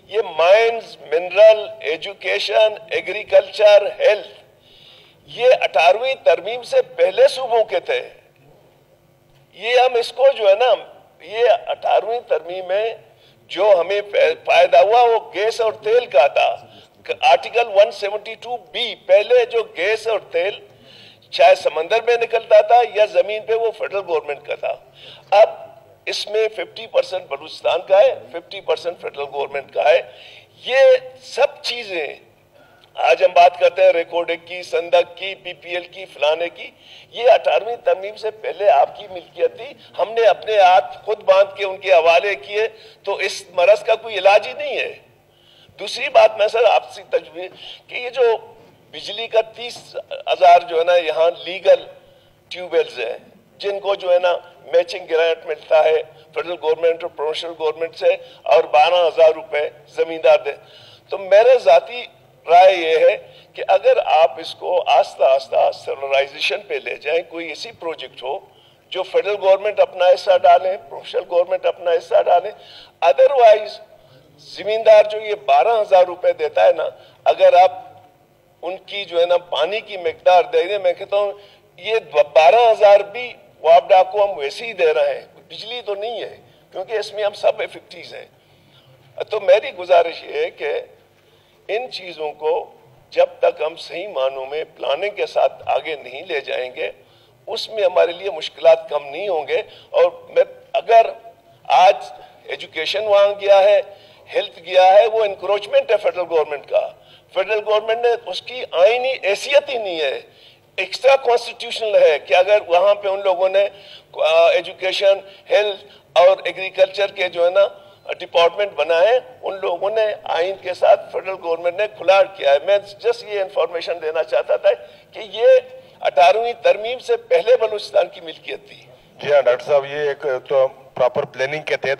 ये mines, mineral, education, agriculture, health, ये 18वीं तरमीम से पहले सूबों के थे। ये हम इसको जो है ना, ये 18वीं तरमीम में जो हमें फायदा हुआ वो गैस और तेल का था। आर्टिकल 172B, पहले जो गैस और तेल चाहे समंदर में निकलता था या जमीन पे, वो फेडरल गवर्नमेंट का था। अब इसमें 50% बलूचिस्तान का है, 50% फेडरल गवर्नमेंट का है। ये सब चीजें आज हम बात करते हैं रिकॉर्डिंग की, संदक की, पीपीएल की, फलाने की, ये 18वीं तरमीम से पहले आपकी मिल्कियत थी। हमने अपने हाथ खुद बांध के उनके हवाले किए, तो इस मरज का कोई इलाज ही नहीं है। दूसरी बात मैं सर आपसे तजवीज़ कि ये जो बिजली का 30,000 जो है ना यहाँ लीगल ट्यूबवेल्स हैं, जिनको जो है ना मैचिंग ग्रांट मिलता है फेडरल गवर्नमेंट और प्रोविंशियल गवर्नमेंट से, और 12,000 रुपए जमींदार दे। तो मेरे जाती राय ये है कि अगर आप इसको आस्ता आस्ता सोलराइजेशन पे ले जाएं, कोई ऐसी प्रोजेक्ट हो जो फेडरल गवर्नमेंट अपना हिस्सा डालें, प्रोविंशियल गवर्नमेंट अपना हिस्सा डालें। अदरवाइज जमींदार जो ये 12,000 रुपए देता है ना, अगर आप उनकी जो है ना पानी की मिकदार दे दें, मैं कहता हूँ ये 12,000 भी वापडा को हम वैसे ही दे रहे हैं, बिजली तो नहीं है, क्योंकि इसमें हम सब इफेक्टिव हैं। तो मेरी गुजारिश ये है कि इन चीज़ों को जब तक हम सही मानों में प्लानिंग के साथ आगे नहीं ले जाएंगे, उसमें हमारे लिए मुश्किलात कम नहीं होंगे। और मैं अगर आज एजुकेशन वहाँ गया है, हेल्थ गया है, वो इंक्रोचमेंट है फेडरल गवर्नमेंट का। फेडरल गवर्नमेंट ने उसकी आईनी हैसियत ही नहीं है, एक्स्ट्रा कॉन्स्टिट्यूशनल है कि अगर वहाँ पे उन लोगों ने एजुकेशन, हेल्थ और एग्रीकल्चर के जो है ना डिपार्टमेंट बनाए, उन लोगों ने आइन के साथ फेडरल गवर्नमेंट ने खुला किया है। मैं जस्ट ये इंफॉर्मेशन देना चाहता था कि ये 18वीं तरमीम से पहले बलूचिस्तान की मिल्कियत थी। जी हाँ डॉक्टर साहब, ये एक तो प्रॉपर प्लानिंग के तहत